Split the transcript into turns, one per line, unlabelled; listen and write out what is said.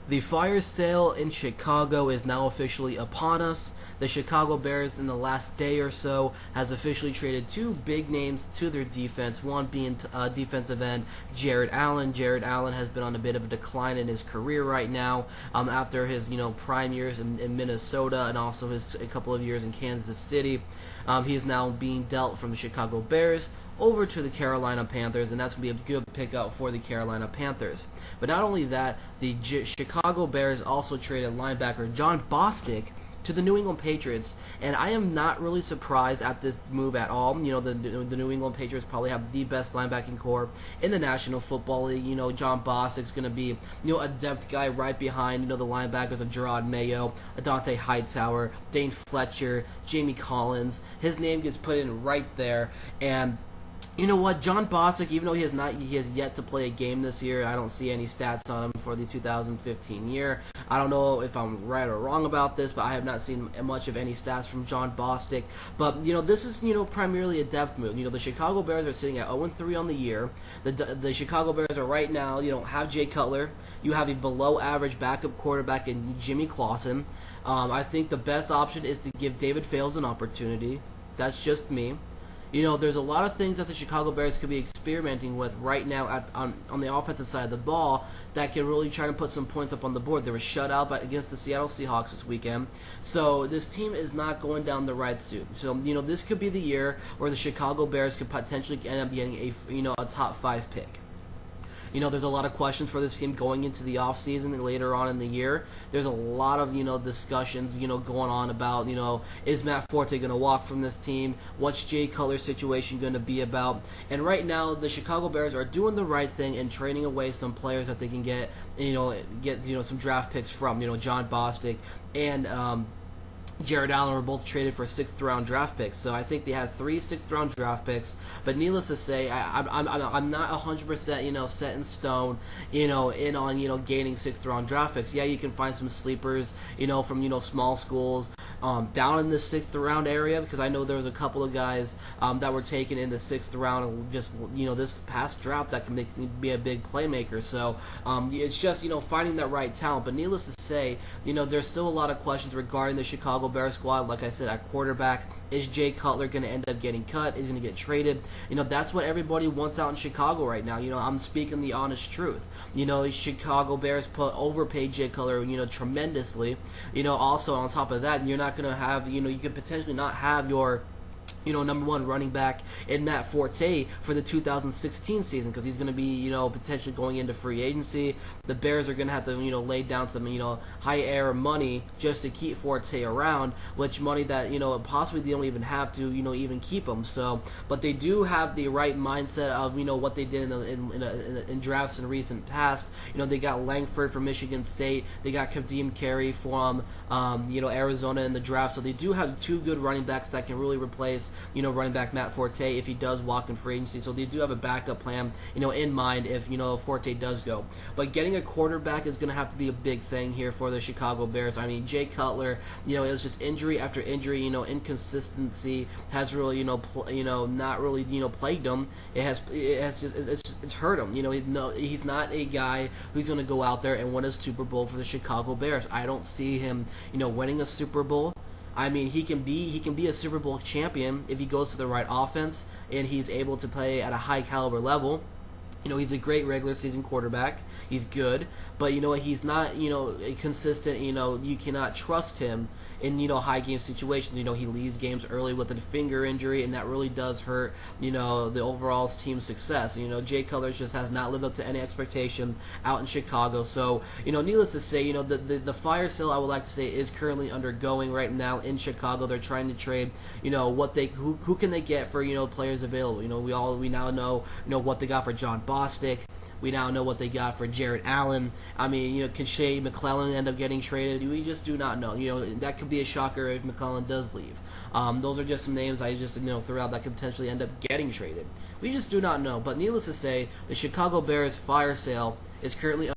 The fire sale in Chicago is now officially upon us. The Chicago Bears, in the last day or so, has officially traded two big names to their defense. One being defensive end Jared Allen. Jared Allen has been on a bit of a decline in his career right now, after his prime years in Minnesota and also his a couple of years in Kansas City. He is now being dealt from the Chicago Bears over to the Carolina Panthers, and that's going to be a good pickup for the Carolina Panthers. But not only that, the Chicago Bears also traded linebacker John Bostic to the New England Patriots, and I am not really surprised at this move at all. The New England Patriots probably have the best linebacking core in the National Football League. John Bostic's going to be a depth guy right behind the linebackers of Gerard Mayo, Adante Hightower, Dane Fletcher, Jamie Collins. His name gets put in right there, and you know what, John Bostic, even though he has yet to play a game this year, I don't see any stats on him for the 2015 year. I don't know if I'm right or wrong about this, but I have not seen much of any stats from John Bostic. But this is primarily a depth move. The Chicago Bears are sitting at 0-3 on the year. The Chicago Bears are right now. You don't have Jay Cutler. You have a below-average backup quarterback in Jimmy Clausen. I think the best option is to give David Fales an opportunity. That's just me. There's a lot of things that the Chicago Bears could be experimenting with right now on the offensive side of the ball that can really try to put some points up on the board. They were shut out against the Seattle Seahawks this weekend, so this team is not going down the right suit. So this could be the year where the Chicago Bears could potentially end up getting a top 5 pick. There's a lot of questions for this team going into the offseason and later on in the year. There's a lot of, discussions, going on about, is Matt Forte going to walk from this team? What's Jay Cutler's situation going to be about? And right now, the Chicago Bears are doing the right thing and trading away some players that they can get some draft picks from. John Bostic and Jared Allen were both traded for 6th-round draft picks, so I think they had 3 6th-round draft picks. But needless to say, I'm not 100% set in stone in on gaining 6th-round draft picks. Yeah, you can find some sleepers from small schools down in the 6th-round area, because I know there was a couple of guys that were taken in the 6th round and just this past draft that can be a big playmaker. So it's just finding that right talent. But needless to say, there's still a lot of questions regarding the Chicago Bears squad. Like I said, at quarterback, is Jay Cutler going to end up getting cut? Is he going to get traded? That's what everybody wants out in Chicago right now. I'm speaking the honest truth. Chicago Bears overpaid Jay Cutler, tremendously. Also on top of that, you're not going to have, you could potentially not have your number one running back in Matt Forte for the 2016 season, because he's going to be, potentially going into free agency. The Bears are going to have to, lay down some, high air money just to keep Forte around, which money that, possibly they don't even have to, even keep him. So, but they do have the right mindset of, what they did in drafts in recent past. They got Langford from Michigan State. They got Kadeem Carey from, Arizona in the draft. So they do have 2 good running backs that can really replace running back Matt Forte if he does walk in free agency. So they do have a backup plan, in mind if, Forte does go. But getting a quarterback is going to have to be a big thing here for the Chicago Bears. I mean, Jay Cutler, it was just injury after injury, inconsistency has really, not really, plagued him. It's hurt him. He's not a guy who's going to go out there and win a Super Bowl for the Chicago Bears. I don't see him, winning a Super Bowl. I mean, he can be a Super Bowl champion if he goes to the right offense and he's able to play at a high caliber level. He's a great regular season quarterback. He's good, but he's not consistent. You cannot trust him in high game situations. He leaves games early with a finger injury, and that really does hurt the overall team's success. Jay Cutler just has not lived up to any expectation out in Chicago. So needless to say, the fire sale, I would like to say, is currently undergoing right now in Chicago. They're trying to trade who can they get for players available. We now know what they got for John Bostic. We now know what they got for Jared Allen. I mean, can Shea McClellan end up getting traded? We just do not know. That could be a shocker if McClellan does leave. Those are just some names I just threw out that could potentially end up getting traded. We just do not know. But needless to say, the Chicago Bears fire sale is currently